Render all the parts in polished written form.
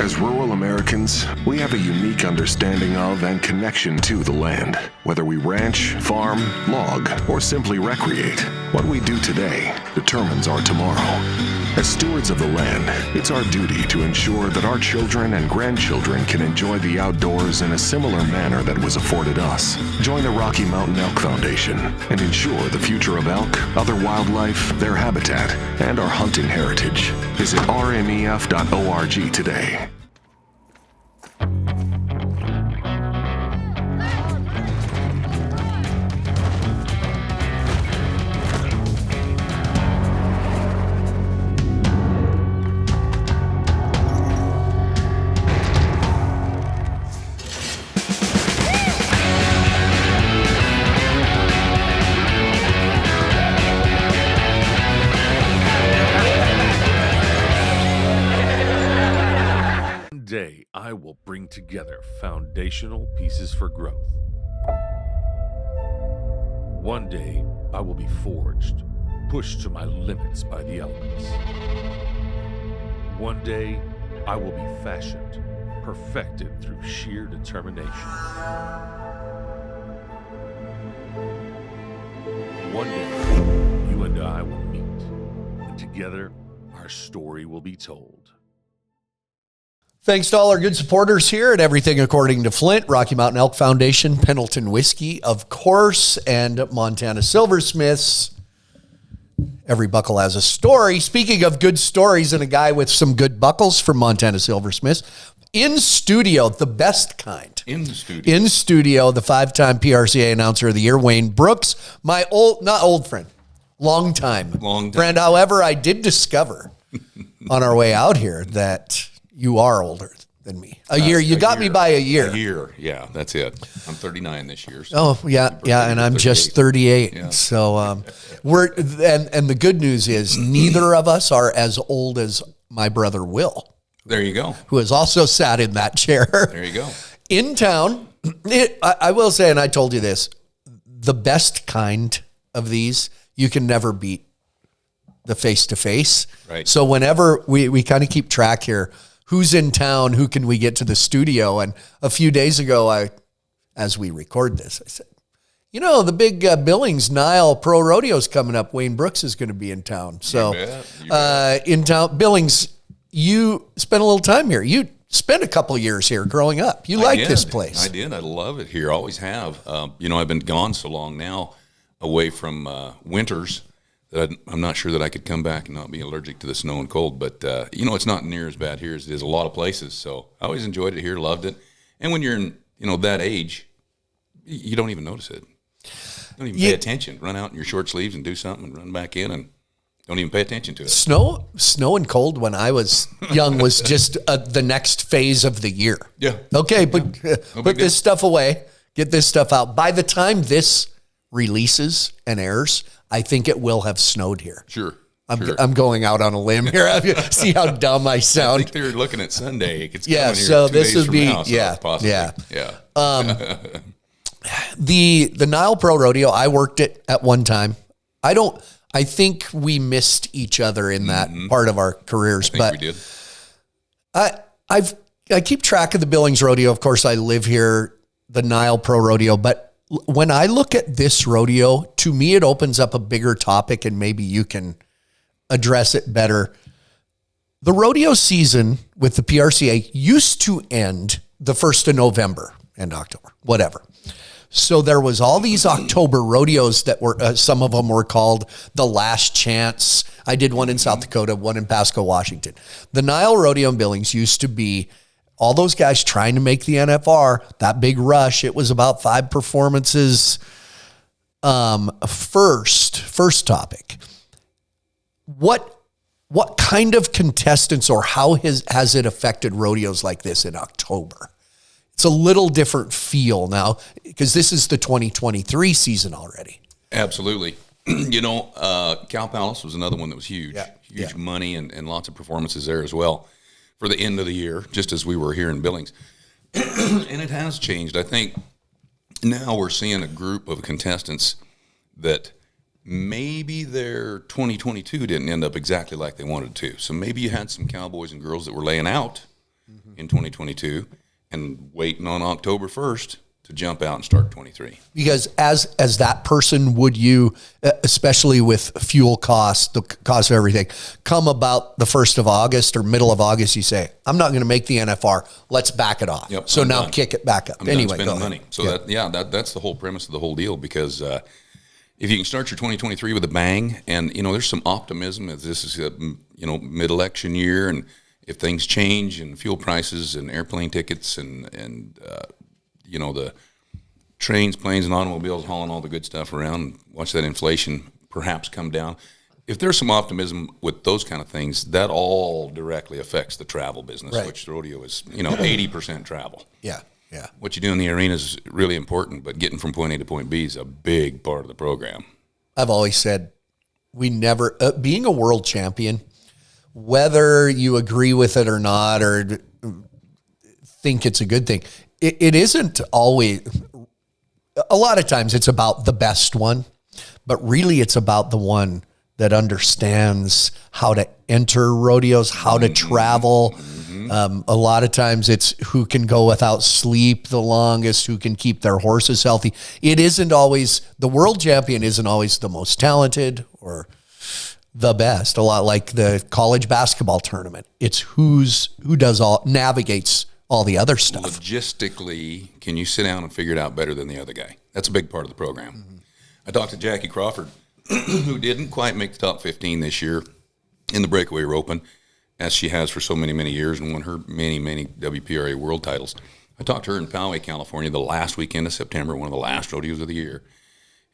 As rural Americans, we have a unique understanding of and connection to the land. Whether we ranch, farm, log, or simply recreate, what we do today determines our tomorrow. As stewards of the land, it's our duty to ensure that our children and grandchildren can enjoy the outdoors in a similar manner that was afforded us. Join the Rocky Mountain Elk Foundation and ensure the future of elk, other wildlife, their habitat, and our hunting heritage. Visit rmef.org today. Today, I will bring together foundational pieces for growth. One day, I will be forged, pushed to my limits by the elements. One day, I will be fashioned, perfected through sheer determination. One day, you and I will meet, and together, our story will be told. Thanks to all our good supporters here at Everything According to Flint, Rocky Mountain Elk Foundation, Pendleton Whiskey, of course, and Montana Silversmiths. Every buckle has a story. Speaking of good stories and a guy with some good buckles from Montana Silversmiths, in studio, the best kind. In studio, the 5-time PRCA Announcer of the Year, Wayne Brooks, my not old friend, long time friend. However, I did discover on our way out here that you are older than me. A year. You got me by a year. A year. Yeah, that's it. I'm 39 this year. So oh, yeah. And I'm just 38. Yeah. So we're, and the good news is neither of us are as old as my brother Will. There you go. Who has also sat in that chair. There you go. In town, I will say, and I told you this, the best kind of these, you can never beat the face-to-face. Right. So whenever we kind of keep track here, who's in town, who can we get to the studio? And a few days ago, as we record this, I said, you know, the big Billings NILE ProRodeo is coming up. Wayne Brooks is going to be in town. So you bet. In town, Billings, you spent a little time here. You spent a couple of years here growing up. You like this place. I did. I love it here. Always have. You know, I've been gone so long now, away from winters, that I'm not sure that I could come back and not be allergic to the snow and cold. But, you know, it's not near as bad here as it is a lot of places. So I always enjoyed it here, loved it. And when you're in, you know, that age, you don't even notice it. Don't even pay attention. Run out in your short sleeves and do something and run back in and don't even pay attention to it. Snow and cold when I was young was just the next phase of the year. Yeah. Okay, but put this stuff away. Get this stuff out. By the time this releases and airs, I think it will have snowed here. Sure. I'm going out on a limb here. See how dumb I sound. I think they're looking at Sunday. It's yeah. Coming here So 2 this days would from be now, so possibly. Yeah. The NILE ProRodeo, I worked it at one time. I think we missed each other in that part of our careers, I think we did. I keep track of the Billings Rodeo. Of course, I live here, the NILE ProRodeo, but when I look at this rodeo, to me, it opens up a bigger topic, and maybe you can address it better. The rodeo season with the PRCA used to end the 1st of November and October, whatever. So there was all these October rodeos that were, some of them were called the Last Chance. I did one in South Dakota, one in Pasco, Washington. The NILE Rodeo in Billings used to be all those guys trying to make the NFR, that big rush. It was about 5 performances. First topic. What kind of contestants or how has it affected rodeos like this in October? It's a little different feel now because this is the 2023 season already. Absolutely. You know, Cow Palace was another one that was huge. Huge money and lots of performances there as well for the end of the year, just as we were here in Billings. And it has changed. I think now we're seeing a group of contestants that maybe their 2022 didn't end up exactly like they wanted to. So maybe you had some cowboys and girls that were laying out in 2022 and waiting on October 1st to jump out and start 23. Because as that person, would you, especially with fuel costs, the cost of everything, come about the 1st of August or middle of August, you say, I'm not going to make the NFR. Let's back it off. Yep, so I'm now done. kick it back up. I'm Anyway, done spending go money. ahead. So that's the whole premise of the whole deal, because if you can start your 2023 with a bang, and there's some optimism as this is a mid-election year, and if things change and fuel prices and airplane tickets and the trains, planes, and automobiles hauling all the good stuff around, and watch that inflation perhaps come down. If there's some optimism with those kind of things, that all directly affects the travel business, Right. which rodeo is 80% travel. Yeah. Yeah. What you do in the arena is really important, but getting from point A to point B is a big part of the program. I've always said we never, being a world champion, whether you agree with it or not, or think it's a good thing, it isn't always, a lot of times it's about the best one, but really it's about the one that understands how to enter rodeos, how to travel. A lot of times it's who can go without sleep the longest, who can keep their horses healthy. It isn't always, the world champion isn't always the most talented or the best. A lot like the college basketball tournament. It's who navigates all the other stuff. Logistically, can you sit down and figure it out better than the other guy? That's a big part of the program. I talked to Jackie Crawford, who didn't quite make the top 15 this year in the breakaway roping, as she has for so many, many years, and won her many, many WPRA world titles. I talked to her in Poway, California, the last weekend of September, one of the last rodeos of the year.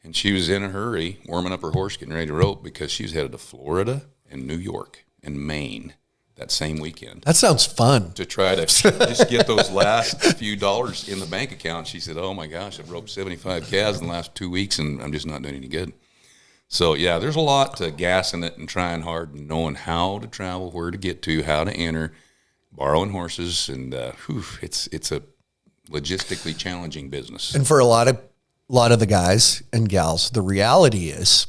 And she was in a hurry, warming up her horse, getting ready to rope, because she was headed to Florida and New York and Maine that same weekend. That sounds fun. To try to just get those last few dollars in the bank account. She said, oh my gosh, I've roped 75 calves in the last 2 weeks, and I'm just not doing any good. So, yeah, there's a lot to gassing it and trying hard and knowing how to travel, where to get to, how to enter, borrowing horses, and it's a logistically challenging business. And for a lot of the guys and gals, the reality is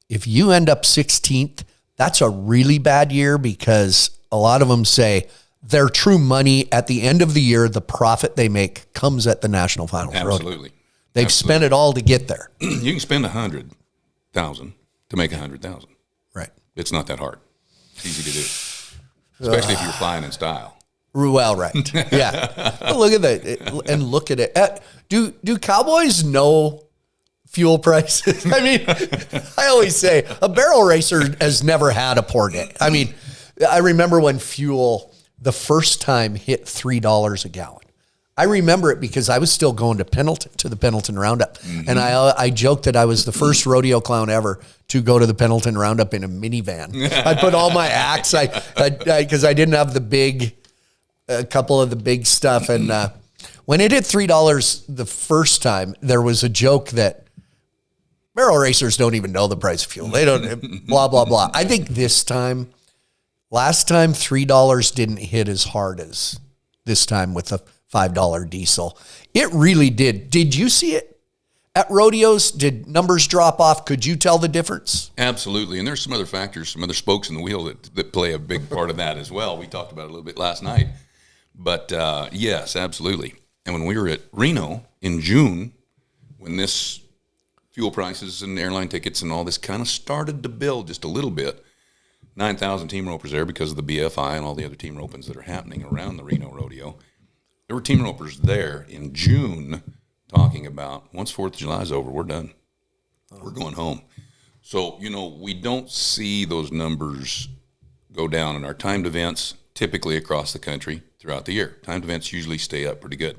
if you end up 16th, that's a really bad year, because a lot of them say their true money at the end of the year, the profit they make comes at the national finals. Absolutely. They've spent it all to get there. You can spend $100,000 to make $100,000. Right. It's not that hard. It's easy to do, especially if you're flying in style. Well, right. Yeah. Look at that. And look at it. Do cowboys know fuel prices? I mean, I always say a barrel racer has never had a poor day. I mean, I remember when fuel the first time hit $3 a gallon. I remember it because I was still going to the Pendleton Roundup. And I joked that I was the first rodeo clown ever to go to the Pendleton Roundup in a minivan. I put all my acts, because I didn't have a couple of the big stuff. And when it hit $3 the first time, there was a joke that barrel racers don't even know the price of fuel. They don't, blah, blah, blah. I think last time $3 didn't hit as hard as this time with the $5 diesel. It really did. Did you see it at rodeos? Did numbers drop off? Could you tell the difference? Absolutely. And there's some other factors, some other spokes in the wheel that play a big part of that as well. We talked about it a little bit last night. But yes, absolutely. And when we were at Reno in June, when this fuel prices and airline tickets and all this kind of started to build just a little bit, 9,000 team ropers there because of the BFI and all the other team ropings that are happening around the Reno Rodeo. There were team ropers there in June talking about, once 4th of July is over, we're done. We're going home. So, we don't see those numbers go down in our timed events, typically across the country throughout the year. Timed events usually stay up pretty good.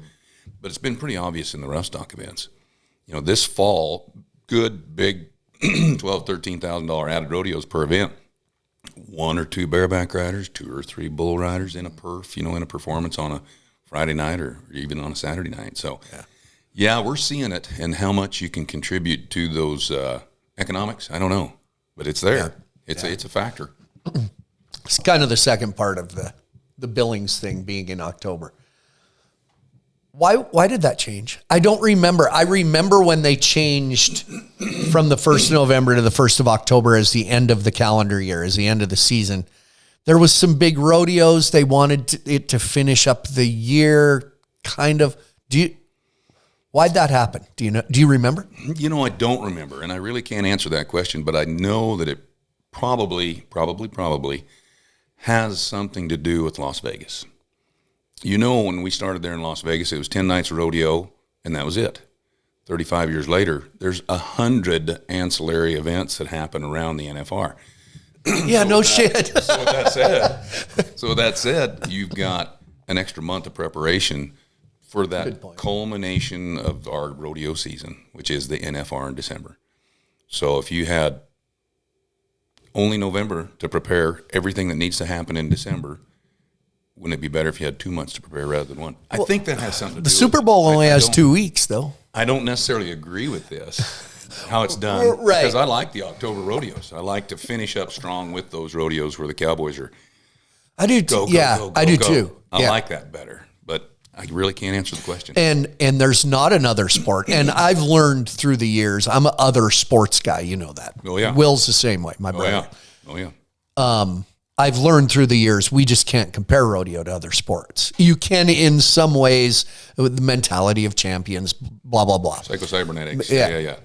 But it's been pretty obvious in the rough stock events. This fall, good, big $12,000, $13,000 added rodeos per event. 1 or 2 bareback riders, 2 or 3 bull riders in a perf, in a performance on a Friday night or even on a Saturday night. So, yeah, we're seeing it, and how much you can contribute to those economics, I don't know, but it's there. It's a factor. It's kind of the second part of the Billings thing being in October. Why did that change? I don't remember. I remember when they changed from the 1st of November to the 1st of October as the end of the calendar year, as the end of the season. There was some big rodeos. They wanted it to finish up the year, kind of. Why'd that happen? Do you remember? I don't remember, and I really can't answer that question, but I know that it probably has something to do with Las Vegas. When we started there in Las Vegas, it was 10 nights of rodeo, and that was it. 35 years later, there's 100 ancillary events that happen around the NFR. Yeah, shit. So with that said, you've got an extra month of preparation for that culmination of our rodeo season, which is the NFR in December. So if you had only November to prepare everything that needs to happen in December, wouldn't it be better if you had 2 months to prepare rather than one? I think that has something to do with it. The Super Bowl only has 2 weeks, though. I don't necessarily agree with this, how it's done, right? Because I like the October rodeos. I like to finish up strong with those rodeos where the cowboys are. I do too. I do too. I like that better, but I really can't answer the question. And there's not another sport. And I've learned through the years, I'm an other sports guy. You know that. Oh, yeah. Will's the same way, my brother. Oh, yeah. I've learned through the years, we just can't compare rodeo to other sports. You can in some ways with the mentality of champions, blah, blah, blah. Psycho-cybernetics. Yeah.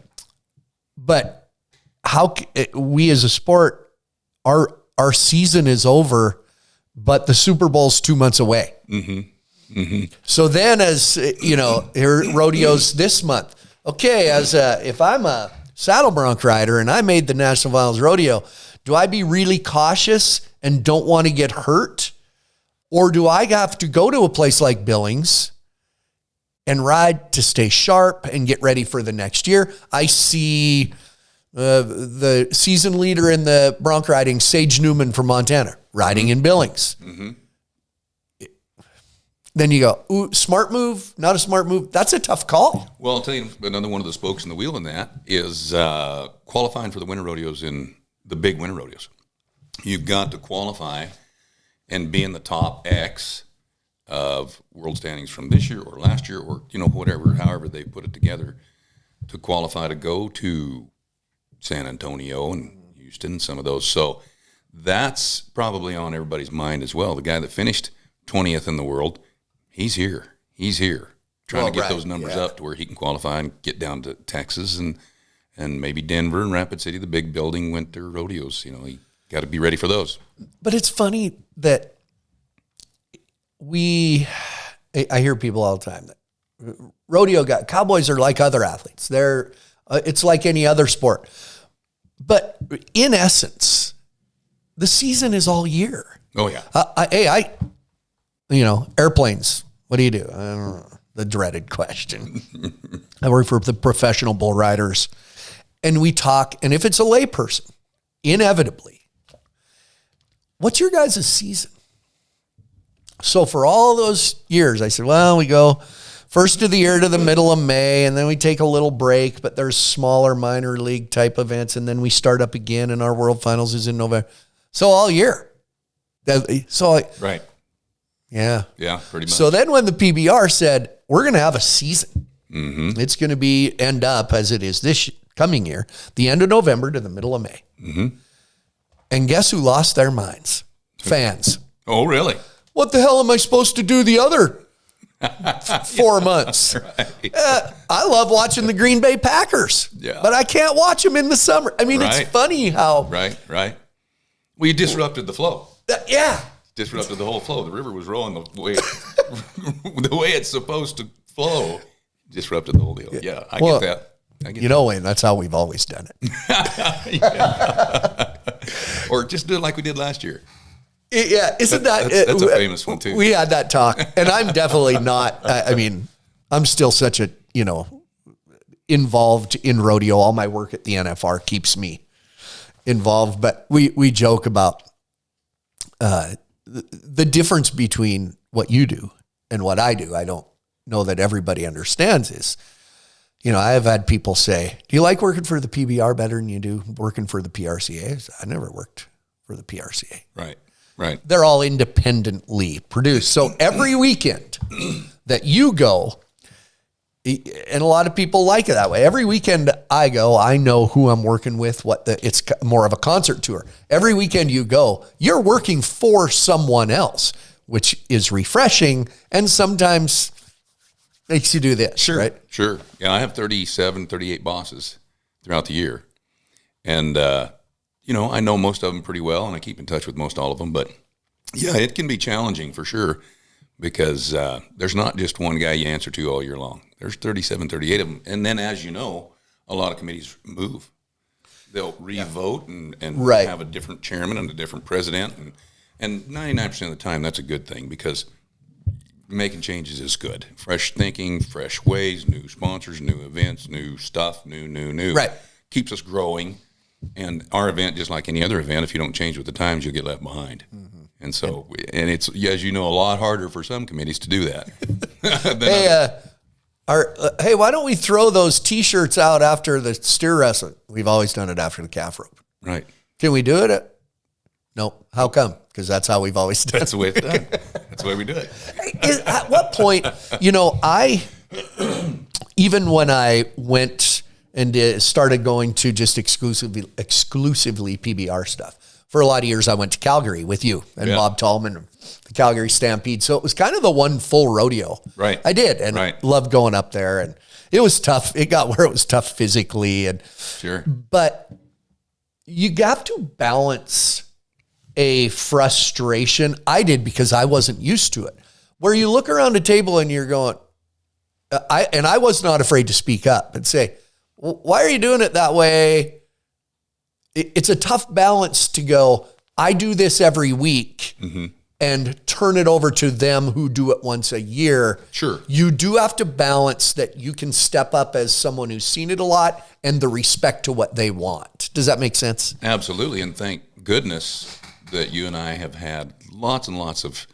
But we as a sport, our season is over, but the Super Bowl's 2 months away. Mm-hmm. Mm-hmm. So then here rodeos this month. Okay, if I'm a saddle bronc rider and I made the National Finals Rodeo, do I be really cautious and don't want to get hurt? Or do I have to go to a place like Billings and ride to stay sharp and get ready for the next year? I see the season leader in the bronc riding, Sage Newman from Montana, riding in Billings. Mm-hmm. Then you go, ooh, smart move, not a smart move. That's a tough call. Well, I'll tell you, another one of the spokes in the wheel in that is qualifying for the winter rodeos in the big winter rodeos. You've got to qualify and be in the top X of world standings from this year or last year or, whatever, however they put it together to qualify to go to San Antonio and Houston, some of those. So that's probably on everybody's mind as well. The guy that finished 20th in the world, he's here. Trying to get those numbers up to where he can qualify and get down to Texas and maybe Denver and Rapid City, the big building winter rodeos. He got to be ready for those. But it's funny that I hear people all the time that rodeo guys, cowboys are like other athletes. It's like any other sport. But in essence, the season is all year. Oh, yeah. Airplanes. What do you do? I don't know. The dreaded question. I work for the professional bull riders, and we talk, and if it's a lay person, inevitably, what's your guys' season? So for all those years, I said, well, we go first of the year to the middle of May, and then we take a little break, but there's smaller minor league type events, and then we start up again, and our World Finals is in November. So all year. Right. Yeah. Yeah, pretty much. So then when the PBR said, we're going to have a season, mm-hmm. it's going to end up as it is this coming year, the end of November to the middle of May. Mm-hmm. And guess who lost their minds? Fans. Oh, really? What the hell am I supposed to do the other 4 months? Right. I love watching the Green Bay Packers, but I can't watch them in the summer. I mean, It's funny how... Right. Well, you disrupted the flow. Yeah. Disrupted the whole flow. The river was rolling the way it's supposed to flow. Disrupted the whole deal. Yeah, I get that. Wayne, that's how we've always done it. Or just do it like we did last year. Yeah, isn't that's a famous one too. We had that talk, and I'm definitely not. I'm still such a involved in rodeo. All my work at the NFR keeps me involved, but we joke about the difference between what you do and what I do. I don't know that everybody understands is, I have had people say, do you like working for the PBR better than you do working for the PRCA? I never worked for the PRCA. Right. They're all independently produced. So every weekend that you go, And a lot of people like it that way. Every weekend I go, I know who I'm working with, it's more of a concert tour. Every weekend you go, you're working for someone else, which is refreshing and sometimes makes you do this, Sure. right? Sure. Yeah, I have 37, 38 bosses throughout the year. And, I know most of them pretty well, and I keep in touch with most all of them. But, yeah, it can be challenging for sure because there's not just one guy you answer to all year long. There's 37, 38 of them. And then, as you know, a lot of committees move. They'll re-vote and Right. have a different chairman and a different president. And 99% of the time, that's a good thing because making changes is good. Fresh thinking, fresh ways, new sponsors, new events, new stuff, new. Right. Keeps us growing. And our event, just like any other event, if you don't change with the times, you'll get left behind. And so, and it's, as you know, a lot harder for some committees to do that. Hey, why don't we throw those T-shirts out after the steer wrestling? We've always done it after the calf rope. Right. Can we do it? No. How come? Because that's how we've always done it. That's the way it's done. That's the way we do it. At what point, even when I went and started going to just exclusively PBR stuff, for a lot of years I went to Calgary with you and Bob Tallman, and the Calgary Stampede. So it was kind of the one full rodeo. Right. I did, and loved going up there. And it was tough. It got where it was tough physically. Sure. But you have to balance a frustration. I did because I wasn't used to it. Where you look around a table and you're going, I was not afraid to speak up and say, why are you doing it that way? It's a tough balance to go, I do this every week and turn it over to them who do it once a year. Sure. You do have to balance that you can step up as someone who's seen it a lot and the respect to what they want. Does that make sense? Absolutely. And thank goodness that you and I have had lots and lots of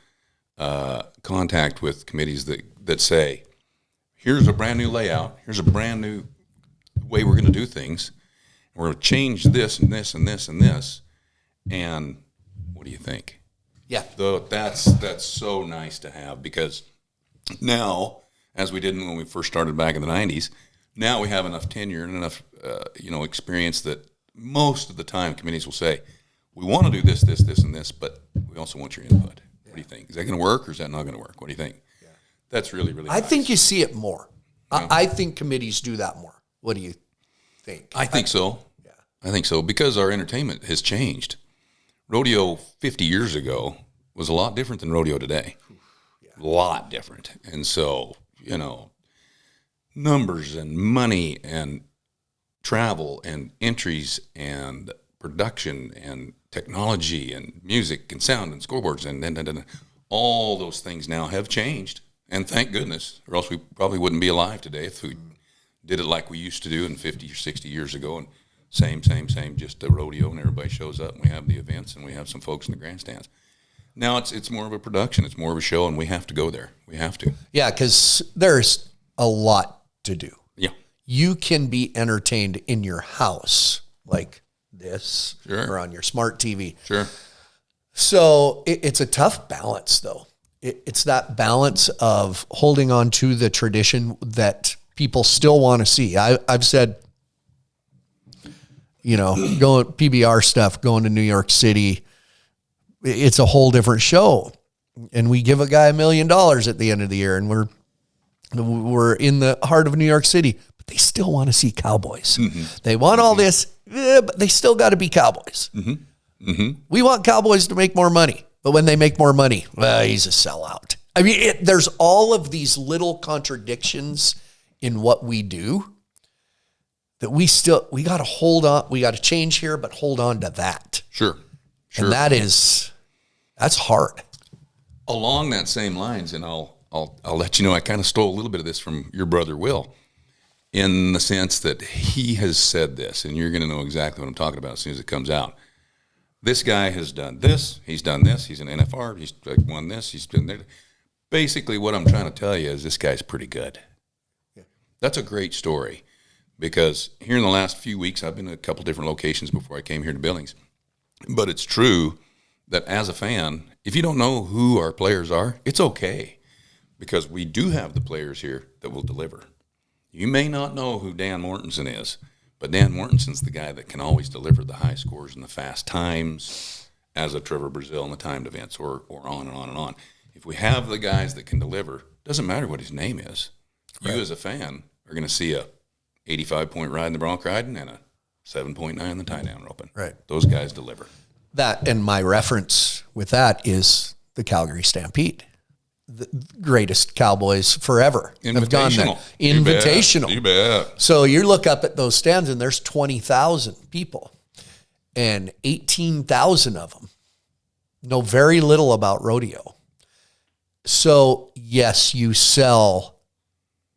contact with committees that say, here's a brand new layout. Here's a brand new way we're going to do things. We're going to change this and this and this and this. And what do you think? Yeah. That's so nice to have because now, as we did when we first started back in the 90s, now we have enough tenure and enough experience that most of the time committees will say, we want to do this, this, this, and this, but we also want your input. What do you think? Is that going to work or is that not going to work? What do you think? Yeah. That's really, really nice. I think you see it more. Yeah. I think committees do that more. What do you think? I think so. Yeah. I think so because our entertainment has changed. Rodeo 50 years ago was a lot different than rodeo today. Yeah. A lot different. And so, numbers and money and travel and entries and production and technology and music and sound and scoreboards and all those things now have changed. And thank goodness, or else we probably wouldn't be alive today if we did it like we used to do in 50 or 60 years ago. And same, just a rodeo and everybody shows up and we have the events and we have some folks in the grandstands. Now it's more of a production. It's more of a show and we have to go there. We have to. Yeah, because there's a lot to do. Yeah. You can be entertained in your house like this sure. or on your smart TV. Sure. So it's a tough balance, though. It's that balance of holding on to the tradition that people still want to see. I've said, going PBR stuff, going to New York City, it's a whole different show. And we give a guy $1 million at the end of the year, and we're in the heart of New York City, but they still want to see cowboys. Mm-hmm. They want all this, but they still got to be cowboys. Mm-hmm. Mm-hmm. We want cowboys to make more money, but when they make more money, well, he's a sellout. I mean, there's all of these little contradictions in what we do that we got to hold on. We got to change here, but hold on to that. Sure. And that's hard. Along that same lines, and I'll let you know, I kind of stole a little bit of this from your brother, Will, in the sense that he has said this, and you're going to know exactly what I'm talking about as soon as it comes out. This guy has done this. He's done this. He's an NFR. He's won this. He's been there. Basically, what I'm trying to tell you is this guy's pretty good. Yeah. That's a great story because here in the last few weeks, I've been to a couple different locations before I came here to Billings. But it's true that as a fan, if you don't know who our players are, it's okay because we do have the players here that will deliver. You may not know who Dan Mortensen is, but Dan Mortensen's the guy that can always deliver the high scores and the fast times as a Trevor Brazil in the timed events, or on and on and on. If we have the guys that can deliver, doesn't matter what his name is. Right. You as a fan are going to see a 85-point ride in the bronc riding and a 7.9 in the tie-down roping. Right. Those guys deliver. That, and my reference with that is the Calgary Stampede. The greatest cowboys forever have gone there. Invitational. You bet. So you look up at those stands and there's 20,000 people and 18,000 of them know very little about rodeo. So yes, you sell,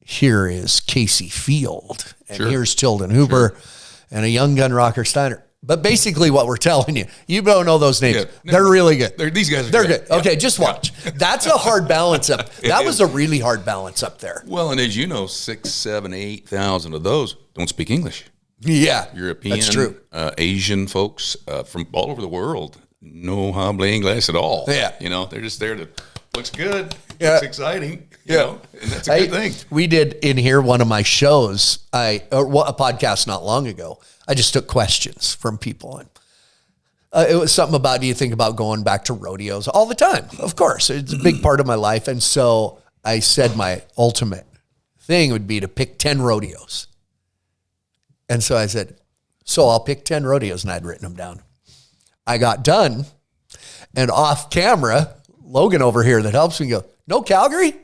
here is Casey Field and here's Tilden Hooper and a young gun Rocker Steiner. But basically what we're telling you, you don't know those names. Yeah, they're really good. These guys are good. Yeah. Okay, just watch. That's a hard balance up. That was a really hard balance up there. Well, and as you know, 6,000, 7,000, 8,000 of those don't speak English. Yeah, European, that's true. Asian folks from all over the world no habla English at all. Yeah. You know, they're just there to, looks good, looks exciting, you know, and that's a good thing. We did in here one of my shows, a podcast not long ago. I just took questions from people. And it was something about, do you think about going back to rodeos? All the time, of course. It's a big part of my life. And so I said my ultimate thing would be to pick 10 rodeos. And so I said, so I'll pick 10 rodeos, and I'd written them down. I got done, and off camera, Logan over here that helps me go, no Calgary?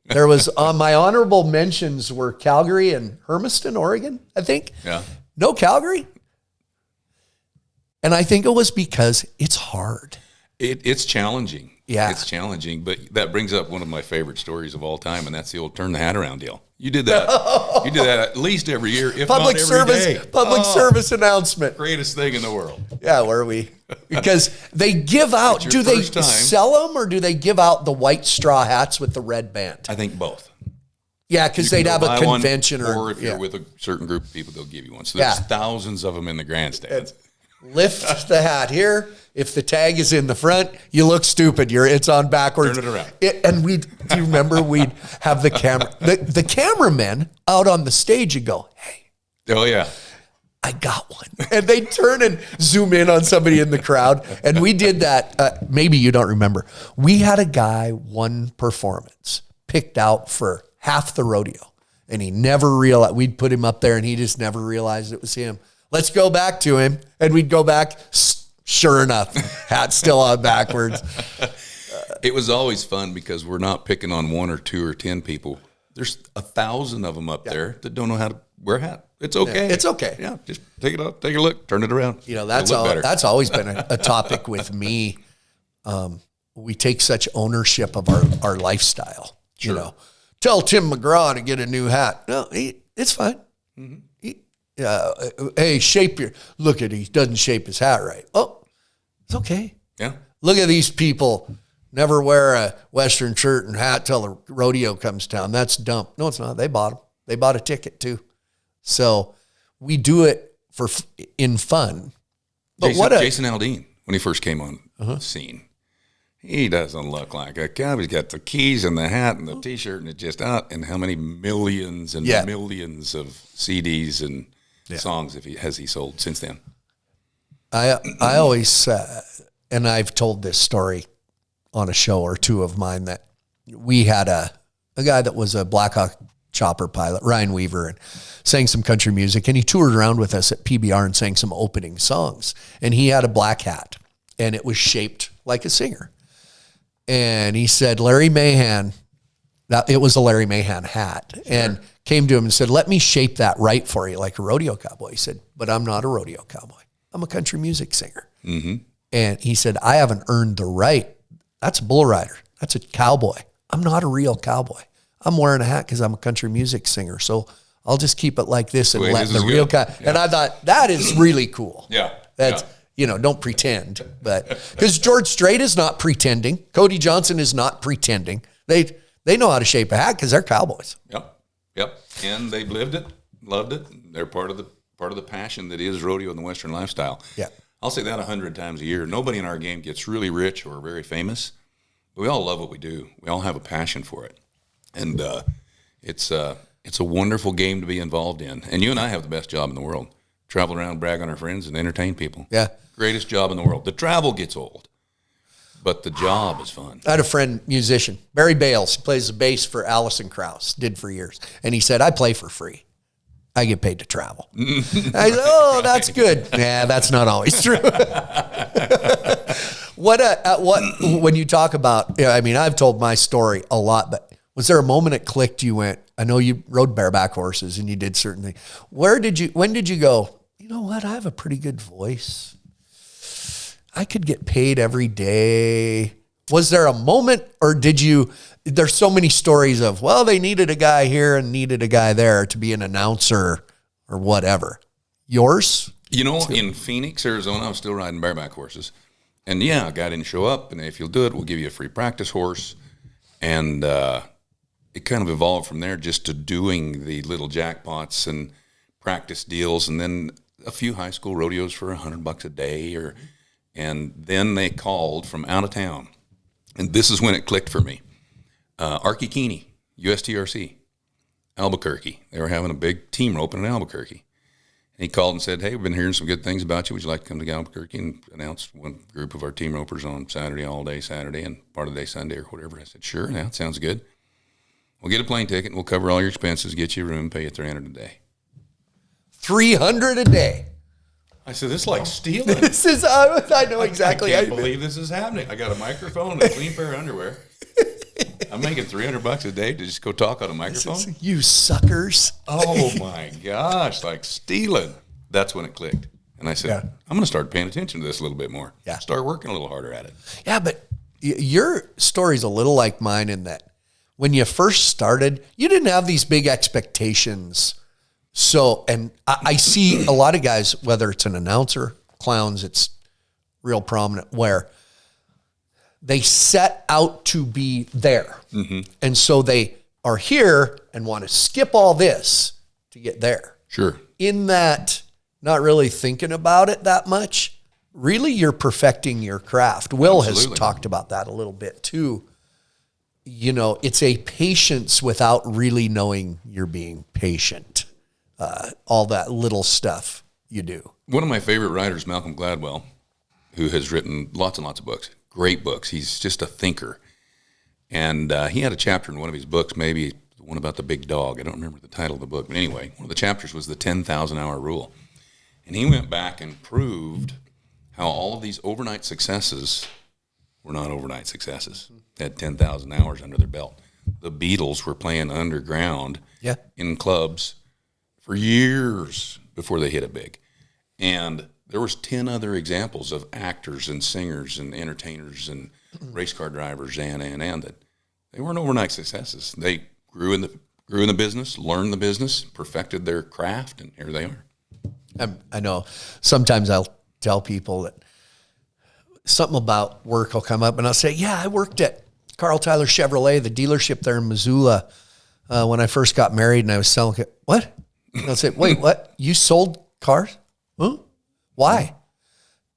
There was, on my honorable mentions were Calgary and Hermiston, Oregon, I think. Yeah. No Calgary? And I think it was because it's hard. It's challenging. Yeah. It's challenging, but that brings up one of my favorite stories of all time, and that's the old turn the hat around deal. You did that. You did that at least every year, if public not every service, day. Public service announcement. Greatest thing in the world. Yeah, were we? Because they give out, do they sell them or do they give out the white straw hats with the red band? I think both. Yeah, because they'd have a convention or if you're with a certain group of people, they'll give you one. So there's thousands of them in the grandstands. Lift the hat here. If the tag is in the front, you look stupid. It's on backwards. Turn it around. Do you remember we'd have the camera, the cameramen out on the stage and go, hey. Oh, yeah. I got one. And they turn and zoom in on somebody in the crowd. And we did that. Maybe you don't remember. We had a guy, one performance, picked out for half the rodeo. And he never realized, we'd put him up there and he just never realized it was him. Let's go back to him. And we'd go back. Sure enough, hat's still on backwards. It was always fun because we're not picking on 1 or 2 or 10 people. There's 1,000 of them up there that don't know how to wear a hat. It's okay. Yeah, it's okay. Yeah, just take it off, take a look, turn it around. You know, that's always been a topic with me. We take such ownership of our lifestyle. Sure. You know, tell Tim McGraw to get a new hat. No, it's fine. Mm-hmm. Hey, look at, he doesn't shape his hat right. Oh, it's okay. Yeah. Look at these people. Never wear a Western shirt and hat till the rodeo comes to town. That's dumb. No, it's not. They bought them. They bought a ticket too. So we do it in fun. But Jason Aldean, when he first came on the scene, he doesn't look like a cowboy. He's got the keys and the hat and the T-shirt and it's just out. And how many millions and millions of CDs and songs has he sold since then? I always, and I've told this story on a show or two of mine, that we had a guy that was a Black Hawk chopper pilot, Ryan Weaver, and sang some country music. And he toured around with us at PBR and sang some opening songs. And he had a black hat and it was shaped like a singer. And he said, Larry Mahan, it was a Larry Mahan hat, and came to him and said, let me shape that right for you like a rodeo cowboy. He said, but I'm not a rodeo cowboy. I'm a country music singer. Mm-hmm. And he said, I haven't earned the right. That's a bull rider. That's a cowboy. I'm not a real cowboy. I'm wearing a hat because I'm a country music singer. So I'll just keep it like this and let the real cowboy. Yeah. And I thought, that is really cool. Yeah. That's, you know, don't pretend. But because George Strait is not pretending. Cody Johnson is not pretending. They know how to shape a hat because they're cowboys. Yep. And they've lived it, loved it. They're part of the passion that is rodeo and the Western lifestyle. Yeah. I'll say that 100 times a year. Nobody in our game gets really rich or very famous, but we all love what we do. We all have a passion for it. And It's a wonderful game to be involved in. And you and I have the best job in the world. Travel around, brag on our friends, and entertain people. Yeah. Greatest job in the world. The travel gets old, but the job is fun. I had a friend, musician, Barry Bales, plays the bass for Alison Krauss, did for years. And he said, I play for free. I get paid to travel. I said, oh, that's good. Yeah, that's not always true. When you talk about, I mean, I've told my story a lot, but was there a moment it clicked? You went, I know you rode bareback horses and you did certain things. When did you go, you know what? I have a pretty good voice. I could get paid every day. Was there a moment, or there's so many stories of, well, they needed a guy here and needed a guy there to be an announcer or whatever. Yours? You know, in Phoenix, Arizona, I was still riding bareback horses. And yeah, a guy didn't show up, and if you'll do it, we'll give you a free practice horse. And it kind of evolved from there just to doing the little jackpots and practice deals, and then a few high school rodeos for $100 a day. And then they called from out of town. And this is when it clicked for me. Archie Keeney, USTRC, Albuquerque. They were having a big team rope in Albuquerque. And he called and said, hey, we've been hearing some good things about you. Would you like to come to Albuquerque and announce one group of our team ropers on Saturday, all day Saturday, and part of the day Sunday or whatever? I said, sure, that sounds good. We'll get a plane ticket, and we'll cover all your expenses, get you a room, pay you $300 a day. $300 a day. I said, this is like stealing. This is, I know exactly. I can't believe this is happening. I got a microphone and a clean pair of underwear. I'm making $300 a day to just go talk on a microphone. You suckers. Oh my gosh, like stealing. That's when it clicked. And I said, Yeah. I'm going to start paying attention to this a little bit more. Yeah. Start working a little harder at it. Yeah, but your story's a little like mine in that when you first started, you didn't have these big expectations. So, and I see a lot of guys, whether it's an announcer, clowns, it's real prominent, where they set out to be there. Mm-hmm. And so they are here and want to skip all this to get there. Sure. In that, not really thinking about it that much, really you're perfecting your craft. Will Absolutely. has talked about that a little bit too. You know, it's a patience without really knowing you're being patient. All that little stuff you do. One of my favorite writers, Malcolm Gladwell, who has written lots and lots of books, great books. He's just a thinker. And he had a chapter in one of his books, maybe the one about the big dog. I don't remember the title of the book. But anyway, one of the chapters was the 10,000-hour rule. And he went back and proved how all of these overnight successes were not overnight successes. They had 10,000 hours under their belt. The Beatles were playing underground in clubs for years before they hit it big. And there was 10 other examples of actors and singers and entertainers and race car drivers and that they weren't overnight successes. They grew in the business, learned the business, perfected their craft, and here they are. I know sometimes I'll tell people that something about work will come up and I'll say, yeah, I worked at Carl Tyler Chevrolet, the dealership there in Missoula, when I first got married and I was selling it. What? And I'll say, wait, what? You sold cars? Huh? Why?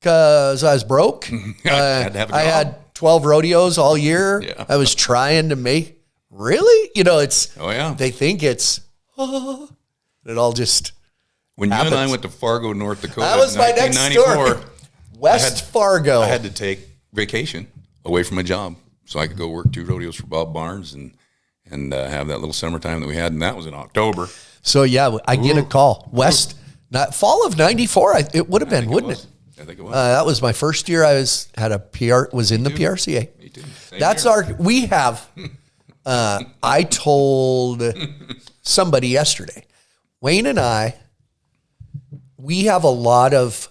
Because I was broke. Had to have a job. I had 12 rodeos all year. Yeah. I was trying to make, really? You know, it's, Oh, yeah. they think it's, it all just When happens. you and I went to Fargo, North Dakota That was in my next 1994, story. West Fargo. I had to take vacation away from my job so I could go work 2 rodeos for Bob Barnes and have that little summertime that we had, and that was in October. So yeah, I get a call. Fall of '94. It would have been, wouldn't it? I think it was. That was my first year. I was in the PRCA. Me too. Same That's year. we have. I told somebody yesterday, Wayne and I, we have a lot of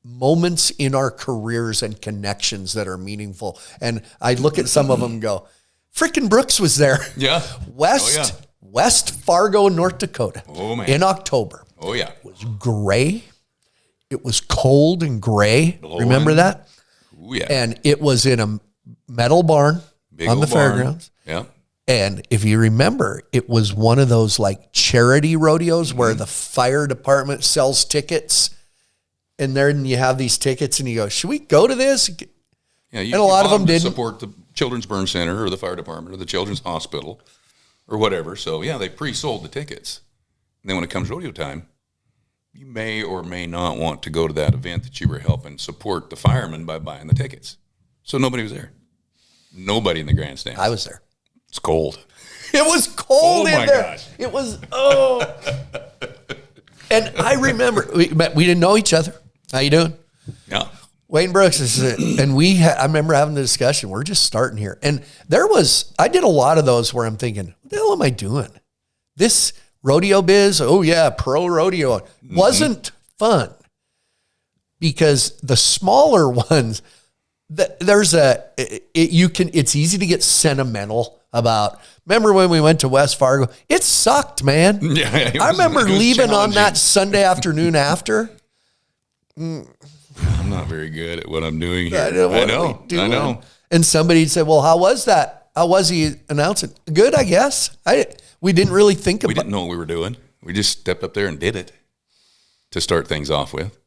moments in our careers and connections that are meaningful. And I look at some of them and go, freaking Brooks was there. Yeah. West Fargo, North Dakota. Oh, man. In October. Oh, yeah. It was gray. It was cold and gray. Blowing. Remember that? Oh, yeah. And it was in a metal barn Big on the old barn. fairgrounds. Yeah. And if you remember, it was one of those like charity rodeos where the fire department sells tickets. And then you have these tickets and you go, should we go to this? Yeah, And a lot of them didn't didn't. support the Children's Burn Center or the fire department or the Children's Hospital or whatever. So, yeah, they pre-sold the tickets. And then when it comes rodeo time, you may or may not want to go to that event that you were helping support the firemen by buying the tickets. So nobody was there. Nobody in the grandstand. I was there. It's cold. It was cold Oh, my in there. gosh. It was, And I remember, we didn't know each other. How you doing? Yeah. Wayne Brooks is, and I remember having the discussion. We're just starting here. And I did a lot of those where I'm thinking, what the hell am I doing? This rodeo biz, oh yeah, pro rodeo wasn't fun because the smaller ones, it's easy to get sentimental about. Remember when we went to West Fargo? It sucked, man. Yeah, I remember leaving on that Sunday afternoon after. I'm not very good at what I'm doing here. I know. And somebody said, well, how was that? How was he announcing? Good, I guess. We didn't really think about it. We didn't know what we were doing. We just stepped up there and did it to start things off with.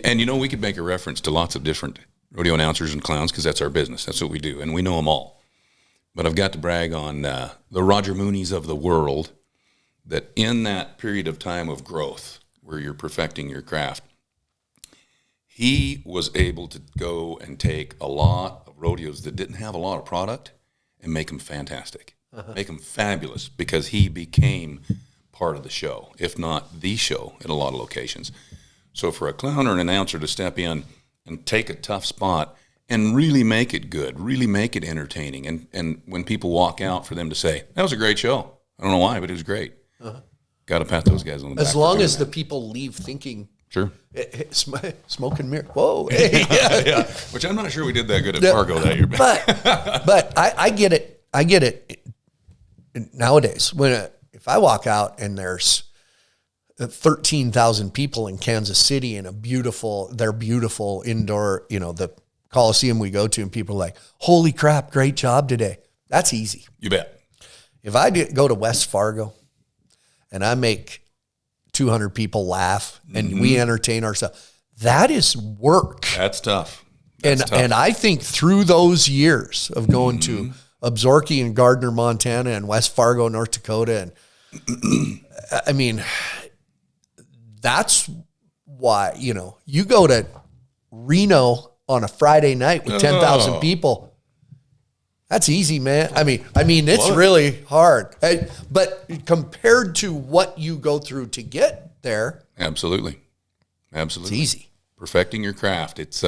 And, we could make a reference to lots of different rodeo announcers and clowns because that's our business. That's what we do. And we know them all. But I've got to brag on the Roger Moonies of the world that in that period of time of growth where you're perfecting your craft, he was able to go and take a lot of rodeos that didn't have a lot of product and make them fantastic, make them fabulous because he became part of the show, if not the show at a lot of locations. So for a clown or an announcer to step in and take a tough spot and really make it good, really make it entertaining, and when people walk out for them to say, that was a great show. I don't know why, but it was great. Got to pat those guys on the back. As long as the people leave thinking, sure. Smoke and mirror. Whoa. Yeah. Which I'm not sure we did that good at Fargo that year. But I get it. I get it. Nowadays, if I walk out and there's 13,000 people in Kansas City in their beautiful indoor, the Coliseum we go to, and people are like, holy crap, great job today. That's easy. You bet. If I go to West Fargo and I make 200 people laugh and we entertain ourselves, that is work. That's tough. And I think through those years of going to Absaroka and Gardner, Montana, and West Fargo, North Dakota, and I mean, that's why, you go to Reno on a Friday night with 10,000 people. That's easy, man. I mean, it's really hard. But compared to what you go through to get there, absolutely, it's easy. Perfecting your craft. It's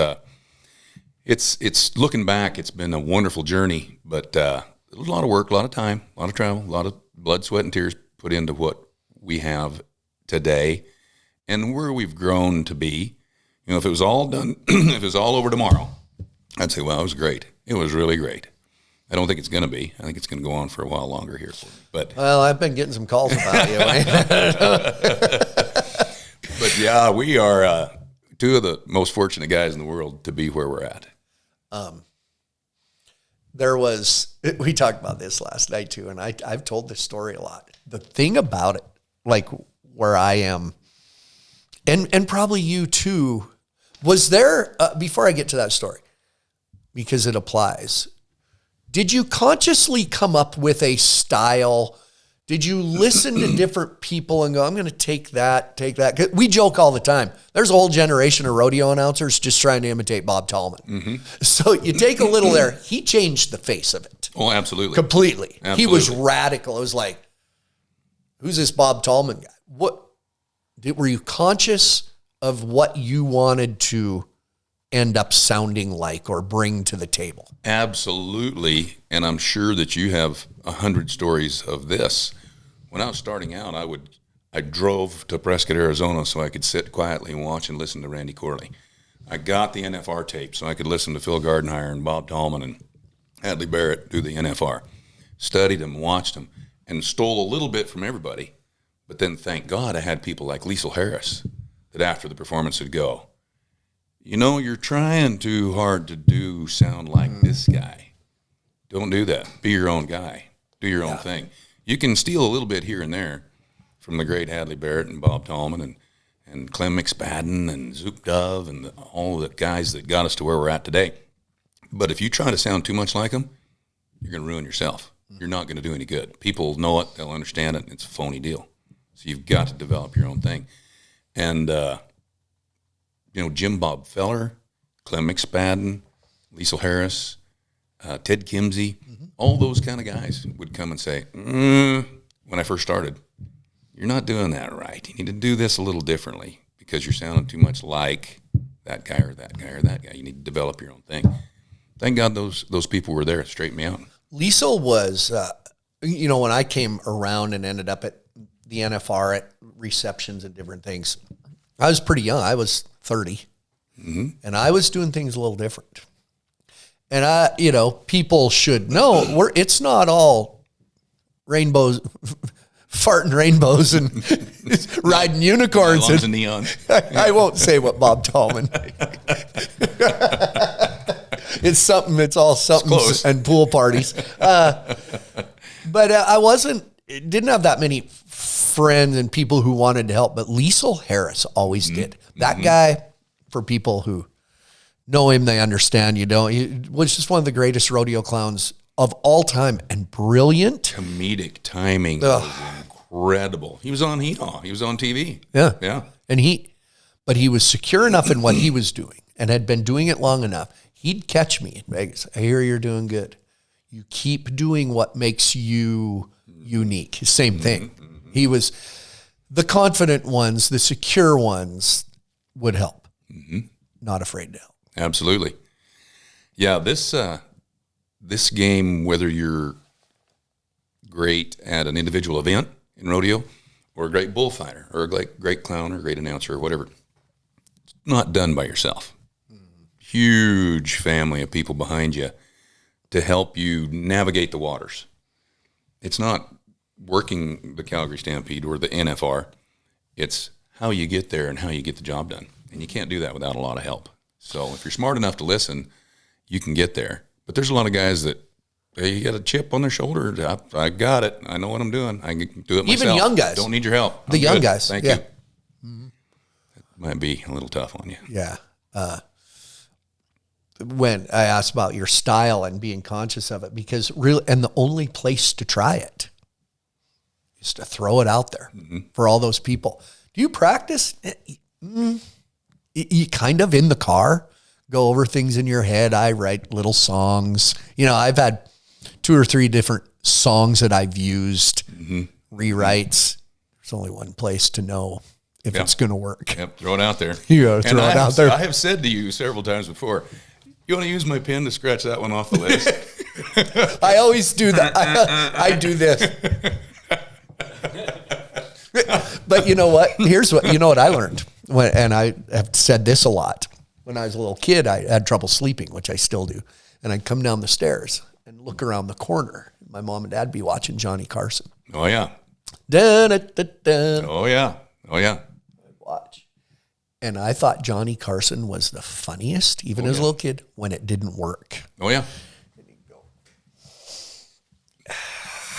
looking back, it's been a wonderful journey, but a lot of work, a lot of time, a lot of travel, a lot of blood, sweat, and tears put into what we have today and where we've grown to be. If it was all done, if it was all over tomorrow, I'd say, well, it was great. It was really great. I don't think it's going to be. I think it's going to go on for a while longer here for me. But I've been getting some calls about you. But yeah, we are two of the most fortunate guys in the world to be where we're at. We talked about this last night too, and I've told this story a lot. The thing about it, like where I am, and probably you too, was there, before I get to that story, because it applies, did you consciously come up with a style? Did you listen to different people and go, I'm going to take that? 'Cause we joke all the time. There's a whole generation of rodeo announcers just trying to imitate Bob Tallman. So you take a little there. He changed the face of it. Oh, absolutely. Completely. Absolutely. He was radical. It was like, who's this Bob Tallman guy? Were you conscious of what you wanted to end up sounding like or bring to the table? Absolutely. And I'm sure that you have 100 stories of this. When I was starting out, I drove to Prescott, Arizona so I could sit quietly and watch and listen to Randy Corley. I got the NFR tape so I could listen to Phil Gardenhire and Bob Tallman and Hadley Barrett do the NFR. Studied them, watched them, and stole a little bit from everybody. But then thank God I had people like Liesl Harris that after the performance would go, you're trying too hard to sound like this guy. Don't do that. Be your own guy. Do your own thing. You can steal a little bit here and there from the great Hadley Barrett and Bob Tallman and Clem McSpadden and Zoop Dove and all the guys that got us to where we're at today. But if you try to sound too much like them, you're going to ruin yourself. you're not going to do any good. People know it. They'll understand it. It's a phony deal. So you've got to develop your own thing. And, Jim Bob Feller, Clem McSpadden, Liesl Harris, Ted Kimsey, all those kind of guys would come and say, when I first started, you're not doing that right. You need to do this a little differently because you're sounding too much like that guy or that guy or that guy. You need to develop your own thing. Thank God those people were there to straighten me out. Liesl was, when I came around and ended up at the NFR at receptions and different things, I was pretty young. I was 30, and I was doing things a little different. And people should know it's not all rainbows, farting rainbows and riding unicorns and neon. I won't say what Bob Tallman. It's all something and pool parties. But I didn't have that many friends and people who wanted to help, but Liesl Harris always did. That guy, for people who know him, they understand. You don't. He was just one of the greatest rodeo clowns of all time, and brilliant. Comedic timing was incredible. He was on Hee-Haw. He was on TV. Yeah. And but he was secure enough in what he was doing and had been doing it long enough. He'd catch me in Vegas. I hear you're doing good. You keep doing what makes you unique. Same thing. He was the confident ones, the secure ones would help. Not afraid to help. Absolutely. Yeah, this game, whether you're great at an individual event in rodeo or a great bullfighter or a great clown or a great announcer or whatever, it's not done by yourself. Huge family of people behind you to help you navigate the waters. It's not working the Calgary Stampede or the NFR. It's how you get there and how you get the job done. And you can't do that without a lot of help. So if you're smart enough to listen, you can get there. But there's a lot of guys that they got a chip on their shoulder. I got it. I know what I'm doing. I can do it myself. Even young guys. Don't need your help. The young guys. Thank you. That might be a little tough on you. Yeah. When I asked about your style and being conscious of it, because the only place to try it is to throw it out there for all those people. Do you practice? You kind of in the car, go over things in your head. I write little songs. I've had 2 or 3 different songs that I've used, rewrites. There's only one place to know if it's going to work. Yep, throw it out there. You got to throw it out there. I have said to you several times before, you want to use my pen to scratch that one off the list? I always do that. I do this. But you know what? You know what I learned, and I have said this a lot. When I was a little kid, I had trouble sleeping, which I still do. And I'd come down the stairs and look around the corner. My mom and dad be watching Johnny Carson. Oh, yeah. Dun, dun, dun, dun. Oh, yeah. I'd watch. And I thought Johnny Carson was the funniest, even as a little kid, when it didn't work. Oh, yeah.